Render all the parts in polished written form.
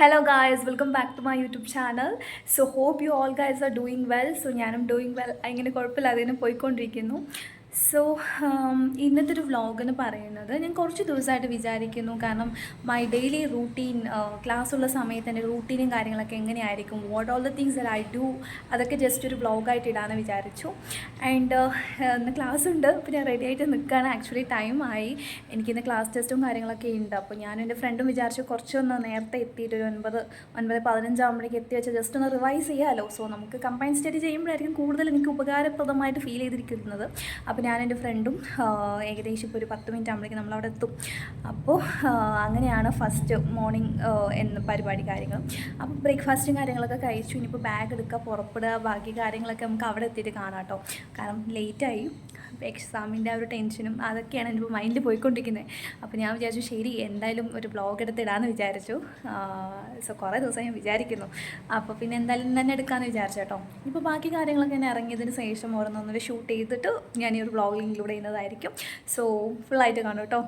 Hello guys, welcome back to my YouTube channel. So hope you all guys are doing well. So ഞാനും doing well. അങ്ങനെ കുഴപ്പമില്ലാതെ തന്നെ പോയിക്കൊണ്ടിരിക്കുന്നു. So ഇന്നത്തെ ഒരു വ്ളോഗ് എന്ന് പറയുന്നത് ഞാൻ കുറച്ച് ദിവസമായിട്ട് വിചാരിക്കുന്നു. കാരണം മൈ ഡെയിലി റൂട്ടീൻ ക്ലാസ്സുള്ള സമയത്ത് എൻ്റെ റൂട്ടീനും കാര്യങ്ങളൊക്കെ എങ്ങനെയായിരിക്കും, what all the things that I do, അതൊക്കെ ജസ്റ്റ് ഒരു വ്ളോഗായിട്ട് ഇടാമെന്ന് വിചാരിച്ചു. ആൻഡ് ഇന്ന് ക്ലാസ് ഉണ്ട്. അപ്പോൾ ഞാൻ റെഡി ആയിട്ട് നിൽക്കുകയാണ്. ആക്ച്വലി ടൈമായി, എനിക്കിന്ന് ക്ലാസ് ടെസ്റ്റും കാര്യങ്ങളൊക്കെ ഉണ്ട്. അപ്പോൾ ഞാനും എൻ്റെ ഫ്രണ്ടും വിചാരിച്ചു കുറച്ചൊന്ന് നേരത്തെ എത്തിയിട്ട് ഒരു 9:15 ആകുമ്പോഴേക്ക് എത്തി വെച്ചാൽ ജസ്റ്റ് ഒന്ന് റിവൈസ് ചെയ്യാമല്ലോ. സോ നമുക്ക് കമ്പൈൻ സ്റ്റഡി ചെയ്യുമ്പോഴായിരിക്കും കൂടുതൽ എനിക്ക് ഉപകാരപ്രദമായിട്ട് ഫീൽ ചെയ്തിരിക്കുന്നത്. അപ്പോൾ ഞാൻ എൻ്റെ ഫ്രണ്ടും ഏകദേശം ഇപ്പോൾ ഒരു 10 മിനിറ്റ് ആകുമ്പോഴേക്കും നമ്മളവിടെ എത്തും. അപ്പോൾ അങ്ങനെയാണ് ഫസ്റ്റ് മോർണിംഗ് എന്ന പരിപാടി കാര്യങ്ങൾ. അപ്പോൾ ബ്രേക്ക്ഫാസ്റ്റും കാര്യങ്ങളൊക്കെ കഴിച്ചു. ഇനിയിപ്പോൾ ബാഗ് എടുക്കുക, പുറപ്പെടുക, ബാക്കി കാര്യങ്ങളൊക്കെ നമുക്ക് അവിടെ എത്തിയിട്ട് കാണാം കേട്ടോ. കാരണം ലേറ്റായി, എക്സാമിൻ്റെ ആ ഒരു ടെൻഷനും അതൊക്കെയാണ് എൻ്റെ മൈൻഡിൽ പോയിക്കൊണ്ടിരിക്കുന്നത്. അപ്പോൾ ഞാൻ വിചാരിച്ചു ശരി എന്തായാലും ഒരു വ്ളോഗ് എടുത്തിടാമെന്ന് വിചാരിച്ചു. സോ കുറേ ദിവസം ഞാൻ വിചാരിക്കുന്നു. അപ്പോൾ പിന്നെ എന്തായാലും തന്നെ എടുക്കാമെന്ന് വിചാരിച്ചു കേട്ടോ. ഇപ്പോൾ ബാക്കി കാര്യങ്ങളൊക്കെ ഞാൻ ഇറങ്ങിയതിന് ശേഷം ഓരോന്നൊന്നൊരു ഷൂട്ട് ചെയ്തിട്ട് ഞാൻ ഈ ഒരു വ്ളോഗിൽ ഇൻക്ലൂഡ് ചെയ്യുന്നതായിരിക്കും. സോ ഫുള്ളായിട്ട് കാണും കേട്ടോ.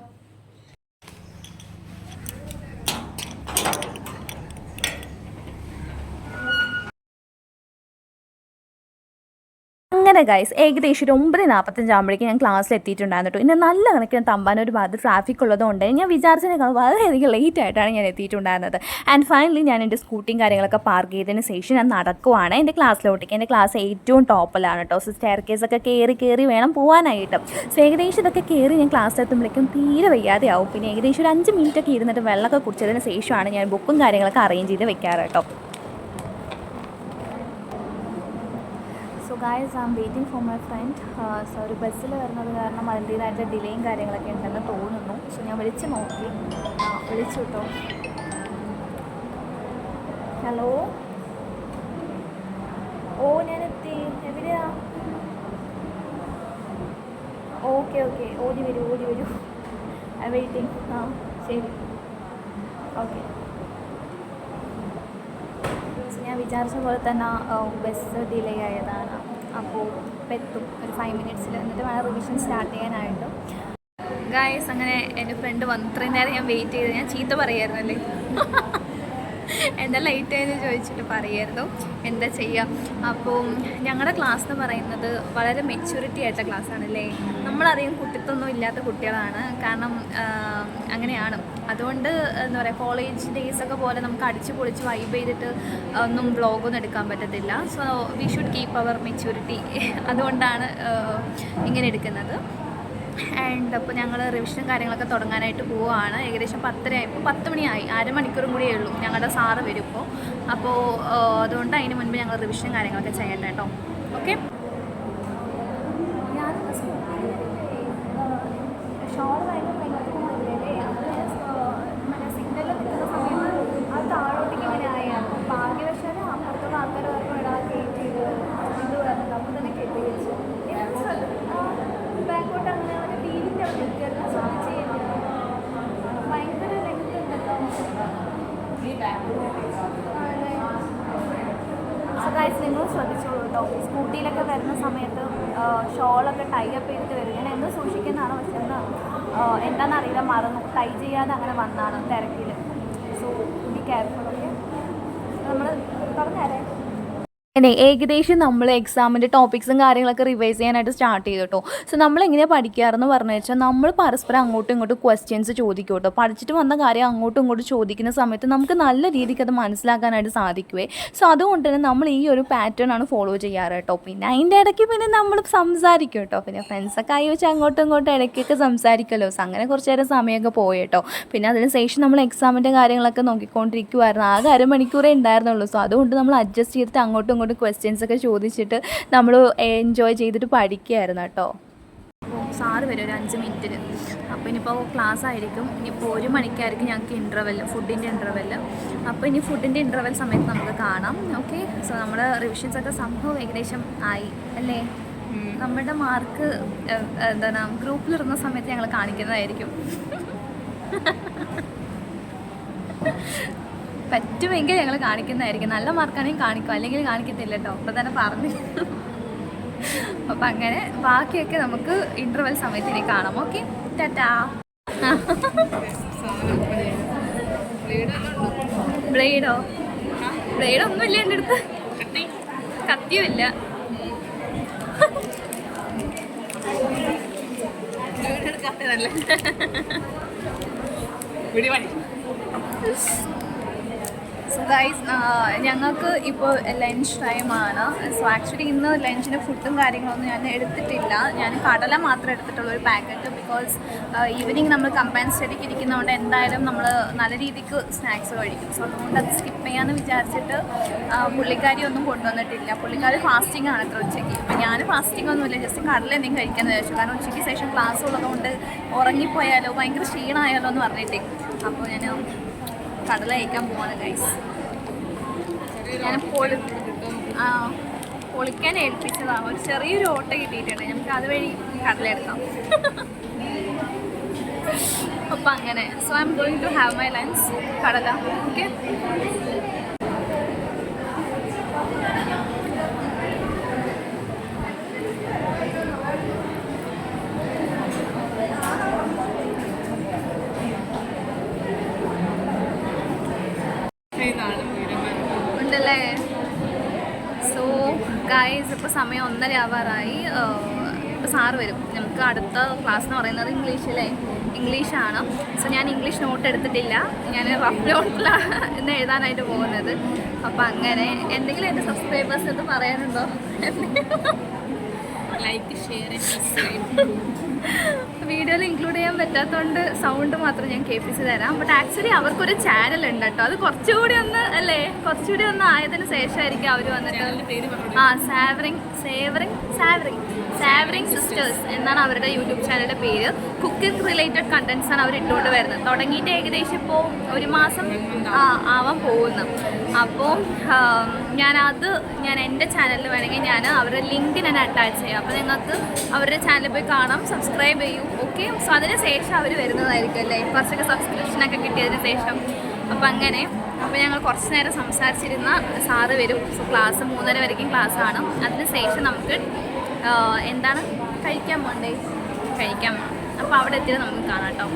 അങ്ങനെ ഗൈസ് ഏകദേശം ഒരു 9:45 ആകുമ്പോഴേക്കും ഞാൻ ക്ലാസ്സിൽ എത്തിയിട്ടുണ്ടായിരുന്നു കേട്ടോ. ഇന്ന് നല്ല കണക്കിന് തമ്പാനൊരു ഭാഗത്ത് ട്രാഫിക് ഉള്ളതുകൊണ്ട് ഞാൻ വിചാരിച്ചതിനേക്കാൾ വളരെയധികം ലേറ്റ് ആയിട്ടാണ് ഞാൻ എത്തിയിട്ടുണ്ടായിരുന്നത്. ആൻഡ് ഫൈനലി ഞാൻ എൻ്റെ സ്കൂട്ടിയും കാര്യങ്ങളൊക്കെ പാർക്ക് ചെയ്തതിന് ശേഷം ഞാൻ നടക്കുവാണ് എൻ്റെ ക്ലാസ്സിലോട്ടേക്ക്. എൻ്റെ ക്ലാസ് ഏറ്റവും ടോപ്പിലാണ് കേട്ടോ. സോ സ്റ്റെയർ കേസൊക്കെ കയറി വേണം പോകാനായിട്ട്. സോ ഏകദേശം ഇതൊക്കെ കയറി ഞാൻ ക്ലാസ്സിലെത്തുമ്പോഴേക്കും തീരെ വയ്യാതെയാവും. പിന്നെ ഏകദേശം ഒരു 5 മിനിറ്റൊക്കെ ഇരുന്നിട്ട് വെള്ളമൊക്കെ കുടിച്ചതിന് ശേഷമാണ് ഞാൻ ബുക്കും കാര്യങ്ങളൊക്കെ അറേഞ്ച് ചെയ്ത് വെക്കാറ് കേട്ടോ. So guys I am waiting for my friend. So ഒരു ബസ്സിൽ വരുന്നത് കാരണം അതിൻ്റേതായിട്ട് ഡിലേയും കാര്യങ്ങളൊക്കെ ഉണ്ടെന്ന് തോന്നുന്നു. സോ ഞാൻ വിളിച്ച് നോക്കി, വിളിച്ചു കേട്ടോ. ഹലോ, ഓ ഞാൻ എത്തി. എവിടെയാ? ഓക്കെ ഓടി വരൂ ഐ ആം വെയിറ്റിംഗ്. ശരി, ഓക്കെ. ഞാൻ വിചാരിച്ച പോലെ തന്നെ ബസ് ഡിലേ ആയതാണ്. അപ്പോൾ ഇപ്പം എത്തും ഒരു 5 മിനിറ്റ്സിൽ. എന്നിട്ട് വേണം റിവിഷൻ സ്റ്റാർട്ട് ചെയ്യാനായിട്ട്. ഗായ്സ് അങ്ങനെ എൻ്റെ ഫ്രണ്ട് വന്നു. ഇത്രയും നേരം ഞാൻ വെയിറ്റ് ചെയ്ത് ഞാൻ ചീത്ത പറയായിരുന്നല്ലേ, എന്താ ലേറ്റ് ആയെന്ന് ചോദിച്ചിട്ട് പറയായിരുന്നു. എന്താ ചെയ്യുക. അപ്പോൾ ഞങ്ങളുടെ ക്ലാസ് എന്ന് പറയുന്നത് വളരെ മെച്യൂരിറ്റി ആയിട്ടുള്ള ക്ലാസ്സാണല്ലേ. നമ്മളധികം കുട്ടിത്തൊന്നും ഇല്ലാത്ത കുട്ടികളാണ്. കാരണം അങ്ങനെയാണ്. അതുകൊണ്ട് എന്താ പറയുക, കോളേജ് ഡേയ്സൊക്കെ പോലെ നമുക്ക് അടിച്ച് പൊളിച്ച് വൈബ് ചെയ്തിട്ട് ഒന്നും വ്ളോഗൊന്നും എടുക്കാൻ പറ്റത്തില്ല. So we should keep our maturity. അതുകൊണ്ടാണ് ഇങ്ങനെ എടുക്കുന്നത്. ആൻഡ് അപ്പോൾ ഞങ്ങൾ റിവിഷനും കാര്യങ്ങളൊക്കെ തുടങ്ങാനായിട്ട് പോവുകയാണ്. ഏകദേശം 10:30 ആയപ്പോൾ 10 മണിയായി. അരമണിക്കൂറും കൂടിയേ ഉള്ളൂ ഞങ്ങളുടെ സാറ് വരും ഇപ്പോൾ. അപ്പോൾ അതുകൊണ്ട് അതിന് മുൻപ് ഞങ്ങൾ റിവിഷനും കാര്യങ്ങളൊക്കെ ചെയ്യണ്ട കേട്ടോ. ഓക്കെ. സിഗ്നലിൽ നിൽക്കുന്ന സമയത്ത് അത് താഴോട്ടേക്ക് ഇങ്ങനെ ആയാണ്. ഭാഗ്യവശാലും അപ്പുറത്തുള്ള ആൾക്കാർ പറഞ്ഞു ഇടാൻ കയറ്റി ചെയ്ത് ഇത് വരുന്നത്. അപ്പോൾ തന്നെ കെട്ടി വെച്ചു. ബാക്കോട്ട് അങ്ങനെ ഒരു ടീവിൻ്റെ അവിടെ നിൽക്കുകയായിരുന്നു. ശ്രദ്ധിച്ച് കഴിഞ്ഞാൽ ഭയങ്കര ലെങ്ത് ഉണ്ടല്ലോ. സോ ഗൈസ് നിങ്ങൾ ശ്രദ്ധിച്ചോളൂ കേട്ടോ. സ്കൂട്ടിയിലൊക്കെ വരുന്ന സമയത്ത് ഷോളൊക്കെ ടൈ അപ്പ് ചെയ്തിട്ട് വരും. ഞാൻ എന്ന് സൂക്ഷിക്കുന്നതാണ്, പക്ഷെ എന്ന് എന്താണെന്നറിയില്ല മറന്നു. ടൈ ചെയ്യാതെ അങ്ങനെ വന്നാണ് തിരക്കിൽ. So be careful. ഓക്കെ, നമ്മൾ പറഞ്ഞേരേ. അങ്ങനെ ഏകദേശം നമ്മൾ എക്സാമിൻ്റെ ടോപ്പിക്സും കാര്യങ്ങളൊക്കെ റിവൈസ് ചെയ്യാനായിട്ട് സ്റ്റാർട്ട് ചെയ്തു കേട്ടോ. സോ നമ്മളെങ്ങനെയാണ് പഠിക്കാറെന്ന് പറഞ്ഞു വെച്ചാൽ നമ്മൾ പരസ്പരം അങ്ങോട്ടും ഇങ്ങോട്ടും ക്വസ്റ്റ്യൻസ് ചോദിക്കും കേട്ടോ. പഠിച്ചിട്ട് വന്ന കാര്യം അങ്ങോട്ടും ഇങ്ങോട്ടും ചോദിക്കുന്ന സമയത്ത് നമുക്ക് നല്ല രീതിക്ക് അത് മനസ്സിലാക്കാനായിട്ട് സാധിക്കുവേ. സോ അതുകൊണ്ട് തന്നെ നമ്മൾ ഈ ഒരു പാറ്റേൺ ആണ് ഫോളോ ചെയ്യാറ് കേട്ടോ. പിന്നെ അതിൻ്റെ ഇടയ്ക്ക് പിന്നെ നമ്മൾ സംസാരിക്കും കേട്ടോ. പിന്നെ ഫ്രണ്ട്സൊക്കെ ആയി വെച്ചാൽ അങ്ങോട്ടും ഇങ്ങോട്ടും ഇടയ്ക്കൊക്കെ സംസാരിക്കുമല്ലോ. സോ അങ്ങനെ കുറച്ച് നേരം സമയമൊക്കെ പോയി കേട്ടോ. പിന്നെ അതിന് ശേഷം നമ്മൾ എക്സാമിൻ്റെ കാര്യങ്ങളൊക്കെ നോക്കിക്കൊണ്ടിരിക്കുമായിരുന്നു. ആകെ അരമണിക്കൂറേ ഉണ്ടായിരുന്നുള്ളൂ. സോ അതുകൊണ്ട് നമ്മൾ അഡ്ജസ്റ്റ് ചെയ്തിട്ട് അങ്ങോട്ടും ഇങ്ങോട്ട് ക്വസ്റ്റ്യൻസ് ഒക്കെ ചോദിച്ചിട്ട് നമ്മൾ എൻജോയ് ചെയ്തിട്ട് പഠിക്കുകയായിരുന്നു കേട്ടോ. അപ്പോൾ സാറ് വരും ഒരു 5 മിനിറ്റിന്. അപ്പോൾ ഇനിയിപ്പോൾ ക്ലാസ് ആയിരിക്കും. ഇനിയിപ്പോൾ 1 മണിക്കായിരിക്കും ഞങ്ങൾക്ക് ഇൻ്റർവെല്ല്, ഫുഡിൻ്റെ ഇൻ്റർവെല്ല്. അപ്പോൾ ഇനി ഫുഡിൻ്റെ ഇൻ്റർവെൽ സമയത്ത് നമുക്ക് കാണാം. ഓക്കെ. സോ നമ്മുടെ റിവിഷൻസൊക്കെ സംഭവം ഏകദേശം ആയി അല്ലേ. നമ്മുടെ മാർക്ക് എന്താണ് ഗ്രൂപ്പിലിടുന്ന സമയത്ത് ഞങ്ങൾ കാണിക്കുന്നതായിരിക്കും. പറ്റുമെങ്കിൽ ഞങ്ങൾ കാണിക്കുന്നതായിരിക്കും. നല്ല മാർക്കാണെങ്കിൽ കാണിക്കും, അല്ലെങ്കിൽ കാണിക്കത്തില്ല കേട്ടോ. അപ്പോൾ തന്നെ പറഞ്ഞു. അപ്പം അങ്ങനെ ബാക്കിയൊക്കെ നമുക്ക് ഇൻ്റർവെൽ സമയത്ത് ഇനി കാണാം. ഓക്കെ, ടാറ്റാ. ബ്ലേഡോ? ബ്ലേഡൊന്നുമില്ല എൻ്റെ അടുത്ത്, കത്തിയുമില്ല. സോ ഗൈസ്, ഞങ്ങൾക്ക് ഇപ്പോൾ ലഞ്ച് ടൈമാണ്. സോ ആക്ച്വലി ഇന്ന് ലഞ്ചിന് ഫുഡും കാര്യങ്ങളൊന്നും ഞാൻ എടുത്തിട്ടില്ല. ഞാൻ കടല മാത്രമേ എടുത്തിട്ടുള്ളൂ, ഒരു പാക്കറ്റ്. ബിക്കോസ് ഈവനിങ് നമ്മൾ കമ്പൈൻ സ്റ്റഡിക്ക് ഇരിക്കുന്നതുകൊണ്ട് എന്തായാലും നമ്മൾ നല്ല രീതിക്ക് സ്നാക്സ് കഴിക്കും. സോ അതുകൊണ്ട് അത് സ്കിപ്പ് ചെയ്യാമെന്ന് വിചാരിച്ചിട്ട് പുള്ളിക്കാരി ഒന്നും കൊണ്ടുവന്നിട്ടില്ല. പുള്ളിക്കാരി ഫാസ്റ്റിംഗ് ആണ് അത്ര ഉച്ചയ്ക്ക്. അപ്പോൾ ഞാൻ ഫാസ്റ്റിംഗ് ഒന്നുമില്ല, ജസ്റ്റ് കടല എന്തെങ്കിലും കഴിക്കാമെന്ന് വിചാരിച്ചു. കാരണം ഉച്ചയ്ക്ക് ശേഷം ക്ലാസ് ഉള്ളതുകൊണ്ട് ഉറങ്ങിപ്പോയാലോ ഭയങ്കര ക്ഷീണമായാലോ എന്ന് പറഞ്ഞിട്ടേ. അപ്പോൾ ഞാൻ കടല കഴിക്കാൻ പോവാണ് ഗൈസ്. ഞാൻ പൊളിക്കാൻ ഏൽപ്പിച്ചതാണ്. ഒരു ചെറിയൊരു ഓട്ട കിട്ടിയിട്ടുണ്ട്, നമുക്ക് അതുവഴി കടല എടുക്കാം. അപ്പം അങ്ങനെ. So I'm going to have my lunch കടല. ഓക്കെ, ഉണ്ടല്ലേ. സോ ഗൈസ്, ഇപ്പോൾ സമയം 1:30 ആവാറായി. ഇപ്പോൾ സാറ് വരും. നമുക്ക് അടുത്ത ക്ലാസ് എന്ന് പറയുന്നത് ഇംഗ്ലീഷാണ്. സോ ഞാൻ ഇംഗ്ലീഷ് നോട്ട് എടുത്തിട്ടില്ല, ഞാൻ റഫ് നോട്ടിലാണ് ഇന്ന് എഴുതാനായിട്ട് പോകുന്നത്. അപ്പോൾ അങ്ങനെ എന്തെങ്കിലും എൻ്റെ സബ്സ്ക്രൈബേഴ്സ് എന്ന് പറയാനുണ്ടോ? Like, share, subscribe. വീഡിയോയിൽ ഇൻക്ലൂഡ് ചെയ്യാൻ പറ്റാത്തതുകൊണ്ട് സൗണ്ട് മാത്രം ഞാൻ കേൾപ്പിച്ച് തരാം. ബട്ട് ആക്ച്വലി അവർക്കൊരു ചാനൽ ഉണ്ട് കേട്ടോ. അത് കുറച്ചുകൂടി ഒന്ന് ആയതിനു ശേഷമായിരിക്കും അവർ വന്നിട്ട് സാവറിങ് സിസ്റ്റേഴ്സ് എന്നാണ് അവരുടെ യൂട്യൂബ് ചാനലിൻ്റെ പേര്. കുക്കിംഗ് റിലേറ്റഡ് കണ്ടൻസ് ആണ് അവർ ഇട്ടുകൊണ്ട് വരുന്നത്. തുടങ്ങിയിട്ട് ഏകദേശം ഇപ്പോൾ 1 മാസം ആവാൻ പോകുന്നു. അപ്പോൾ ഞാൻ എൻ്റെ ചാനലിൽ വേണമെങ്കിൽ ഞാൻ അവരുടെ ലിങ്ക് ഞാൻ അറ്റാച്ച് ചെയ്യാം. അപ്പോൾ നിങ്ങൾക്ക് അവരുടെ ചാനലിൽ പോയി കാണാം, സബ്സ്ക്രൈബ് ചെയ്യൂ. ഓക്കെ, സോ അതിന് ശേഷം അവർ വരുന്നതായിരിക്കും അല്ലേ, കുറച്ചൊക്കെ സബ്സ്ക്രിപ്ഷനൊക്കെ കിട്ടിയതിന് ശേഷം. അപ്പം അങ്ങനെ. അപ്പോൾ ഞങ്ങൾ കുറച്ച് നേരം സംസാരിച്ചിരുന്ന സാറ് വരും. സോ ക്ലാസ് 3:30 വരയ്ക്കും ക്ലാസ്സാണ്. അതിന് ശേഷം നമുക്ക് എന്താണ് കഴിക്കാൻ പോകണ്ടേ, കഴിക്കാൻ പോകണം. അപ്പോൾ അവിടെ എത്തിയിട്ട് നമുക്ക് കാണാം കേട്ടോ.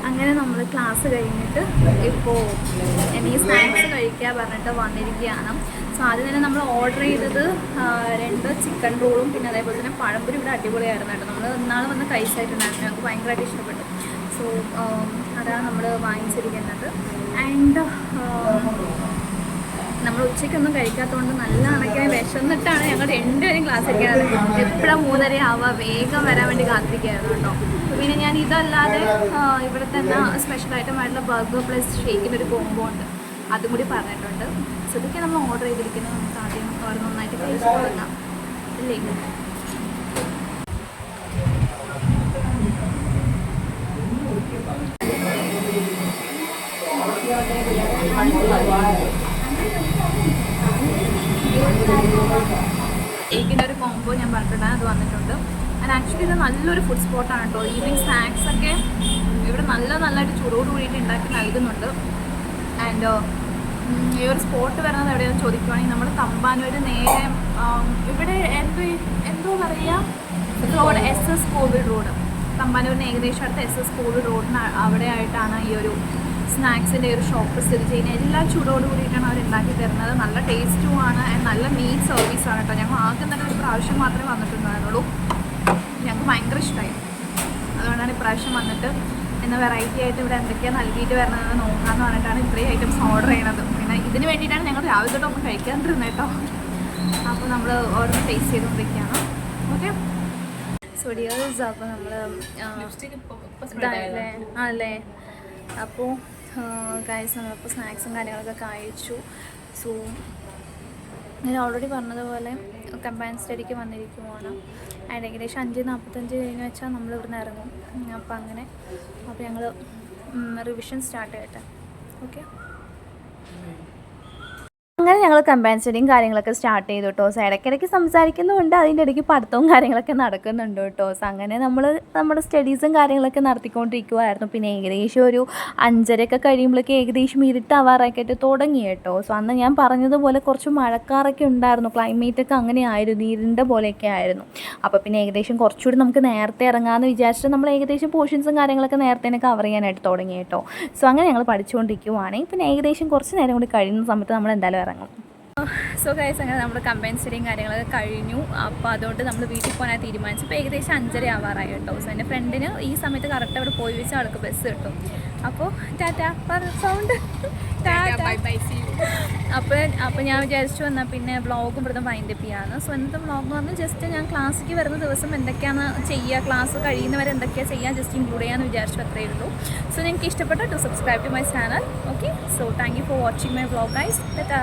അങ്ങനെ നമ്മൾ ക്ലാസ് കഴിഞ്ഞിട്ട് ഇപ്പോൾ ഈ സ്നാക്സ് കഴിക്കാൻ പറഞ്ഞിട്ട് വന്നിരിക്കുകയാണ്. സോ ആദ്യം തന്നെ നമ്മൾ ഓർഡർ ചെയ്തത് 2 ചിക്കൻ റോളും പിന്നെ അതേപോലെ തന്നെ പഴംപൊരി. ഇവിടെ അടിപൊളിയായിരുന്നു കേട്ടോ. നമ്മൾ ഇന്നാൾ വന്ന് കഴിച്ചായിട്ടുണ്ടായിരുന്നു, ഞങ്ങൾക്ക് ഭയങ്കരമായിട്ട് ഇഷ്ടപ്പെട്ടു. സോ അതാണ് നമ്മൾ വാങ്ങിച്ചിരിക്കുന്നത്. ആൻഡ് നമ്മൾ ഉച്ചയ്ക്കൊന്നും കഴിക്കാത്തതുകൊണ്ട് നല്ല കണക്കിന് വിശന്നിട്ടാണ് ഞങ്ങൾ 2 പേരും ക്ലാസ് എടുക്കുന്നത്. എപ്പോഴും 3:30 ആവുക, വേഗം വരാൻ വേണ്ടി കാത്തിരിക്കുകയായിരുന്നു കേട്ടോ. പിന്നെ ഞാൻ ഇതല്ലാതെ ഇവിടെ തന്നെ സ്പെഷ്യൽ ഐറ്റമായിട്ടുള്ള ബർഗർ പ്ലസ് ഷേക്കിൻ്റെ ഒരു കോംബോ ഉണ്ട്, അതും കൂടി പറഞ്ഞിട്ടുണ്ട്. സോ ഇതൊക്കെ നമ്മൾ ഓർഡർ ചെയ്തിരിക്കുന്നത്. നമുക്ക് ആദ്യം നന്നായിട്ട് കഴിച്ച് തുടങ്ങാം അല്ലേ. എഗ്ഗിൻ്റെ ഒരു കോംബോ ഞാൻ പറഞ്ഞിട്ടുണ്ടായിരുന്നു, അത് വന്നിട്ടുണ്ട്. ആൻഡ് ആക്ച്വലി ഇത് നല്ലൊരു ഫുഡ് സ്പോട്ടാണ് കേട്ടോ. ഈവനിങ് സ്നാക്സൊക്കെ ഇവിടെ നല്ലതായിട്ട് ചൂടോട് കൂടിയിട്ട് ഉണ്ടാക്കി നൽകുന്നുണ്ട്. ആൻഡ് ഈ ഒരു സ്പോട്ട് വരുന്നത് എവിടെയാണെന്ന് ചോദിക്കുവാണെങ്കിൽ നമ്മൾ തമ്പാനൂർ നേരെ ഇവിടെ എന്തോ പറയുക റോഡ്, SS കോവിഡ് റോഡ്, തമ്പാനൂരിന് ഏകദേശം അടുത്ത് SS കോവിഡ് റോഡിന് അവിടെ ആയിട്ടാണ് ഈ ഒരു സ്നാക്സിൻ്റെ ഒരു ഷോപ്പ് സ്ഥിതി ചെയ്യുന്നത്. എല്ലാം ചൂടോട് കൂടിയിട്ടാണ് അവർ ഉണ്ടാക്കി തരുന്നത്. നല്ല ടേസ്റ്റുമാണ് ആൻഡ് നല്ല മീറ്റ് സർവീസാണ് കേട്ടോ. ഞങ്ങൾ ആദ്യം തന്നെ ഒരു പ്രാവശ്യം മാത്രമേ വന്നിട്ടുണ്ടായിരുന്നുള്ളൂ. ഞങ്ങൾക്ക് ഭയങ്കര ഇഷ്ടമായി. അതുകൊണ്ടാണ് ഇപ്രാവശ്യം വന്നിട്ട് എന്ന വെറൈറ്റി ആയിട്ട് ഇവിടെ എന്തൊക്കെയാണ് നൽകിയിട്ട് വരണതെന്ന് നോക്കാമെന്ന് പറഞ്ഞിട്ടാണ് ഇത്രയും ഐറ്റംസ് ഓർഡർ ചെയ്യണത്. പിന്നെ ഇതിന് വേണ്ടിയിട്ടാണ് ഞങ്ങൾ രാവിലെ തൊട്ട് ഒന്നും കഴിക്കാണ്ടിരുന്നത് കേട്ടോ. അപ്പോൾ നമ്മൾ ഓർഡർ ടേസ്റ്റ് ചെയ്തുകൊണ്ടിരിക്കുകയാണ്. ഓക്കെ, സോ ഡിയേഴ്സ്, അപ്പോൾ നമ്മൾ അല്ലേ. അപ്പോൾ ഗൈസ്, നമ്മളിപ്പോൾ സ്നാക്സും കാര്യങ്ങളൊക്കെ കഴിച്ചു. സോ ഞാൻ ഓൾറെഡി പറഞ്ഞതുപോലെ കമ്പൈൻ സ്റ്റഡിക്ക് വന്നിരിക്കുവാണ്. ആൻഡ് ഏകദേശം 5:45 കഴിഞ്ഞ് വെച്ചാൽ നമ്മൾ ഇവിടുന്ന് ഇറങ്ങും. അപ്പോൾ അങ്ങനെ. അപ്പോൾ ഞങ്ങൾ റിവിഷൻ സ്റ്റാർട്ട് ചെയ്യട്ടെ. ഓക്കെ, അങ്ങനെ ഞങ്ങൾ കമ്പൈൻ സ്റ്റഡിയും കാര്യങ്ങളൊക്കെ സ്റ്റാർട്ട് ചെയ്തു കേട്ടോ. സോ ഇടയ്ക്കിടയ്ക്ക് സംസാരിക്കുന്നുമുണ്ട്, അതിൻ്റെ ഇടയ്ക്ക് പഠിത്തവും കാര്യങ്ങളൊക്കെ നടക്കുന്നുണ്ട് കേട്ടോ. സോ അങ്ങനെ നമ്മൾ നമ്മുടെ സ്റ്റഡീസും കാര്യങ്ങളൊക്കെ നടത്തിക്കൊണ്ടിരിക്കുമായിരുന്നു. പിന്നെ ഏകദേശം ഒരു 5:30 കഴിയുമ്പോഴേക്ക് ഏകദേശം ഇരുട്ടാവാറൊക്കെയായിട്ട് തുടങ്ങി കേട്ടോ. സോ അന്ന് ഞാൻ പറഞ്ഞതുപോലെ കുറച്ച് മഴക്കാറൊക്കെ ഉണ്ടായിരുന്നു, ക്ലൈമറ്റൊക്കെ അങ്ങനെ ആയിരുന്നു, ഇരുണ്ട പോലെയൊക്കെ ആയിരുന്നു. അപ്പോൾ പിന്നെ ഏകദേശം കുറച്ചുകൂടി നമുക്ക് നേരത്തെ ഇറങ്ങാമെന്ന് വിചാരിച്ചിട്ട് നമ്മൾ ഏകദേശം പോർഷൻസും കാര്യങ്ങളൊക്കെ നേരത്തെ തന്നെ കവർ ചെയ്യാനായിട്ട് തുടങ്ങി കേട്ടോ. സോ അങ്ങനെ ഞങ്ങൾ പഠിച്ചുകൊണ്ടിരിക്കുവാണെങ്കിൽ പിന്നെ ഏകദേശം കുറച്ച് നേരം കൂടി കഴിയുന്ന സമയത്ത് നമ്മൾ എന്തായാലും ഇറങ്ങും. സോ ഗൈസ്, അങ്ങനെ നമ്മുടെ കമ്പൈൻ സ്റ്റഡിയും കാര്യങ്ങളൊക്കെ കഴിഞ്ഞു. അപ്പോൾ അതുകൊണ്ട് നമ്മൾ വീട്ടിൽ പോകാൻ തീരുമാനിച്ചു. ഇപ്പോൾ ഏകദേശം 5:30 ആവാറായി കേട്ടോ. സോ എൻ്റെ ഫ്രണ്ടിന് ഈ സമയത്ത് കറക്റ്റ് അവിടെ പോയി വെച്ചാൽ ആൾക്ക് ബസ് കിട്ടും. അപ്പോൾ ടാറ്റ സൗണ്ട് അപ്പോൾ ഞാൻ വിചാരിച്ചു എന്നാൽ പിന്നെ വ്ളോഗും വ്രതം വൈൻഡപ്പ് ചെയ്യാമെന്ന്. സോ ഇന്നത്തെ വ്ളോഗ് എന്ന് പറഞ്ഞാൽ ജസ്റ്റ് ഞാൻ ക്ലാസ്സിലേക്ക് വരുന്ന ദിവസം എന്തൊക്കെയാണ് ചെയ്യുക, ക്ലാസ് കഴിയുന്നവരെ എന്തൊക്കെയാണ് ചെയ്യുക, ജസ്റ്റ് ഇൻക്ലൂഡ് ചെയ്യാമെന്ന് വിചാരിച്ചു, അത്രയേ ഉള്ളൂ. സോ നിങ്ങൾക്ക് ഇഷ്ടപ്പെട്ടു to subscribe to my channel. Okay, so thank you for watching my vlog guys. Tata.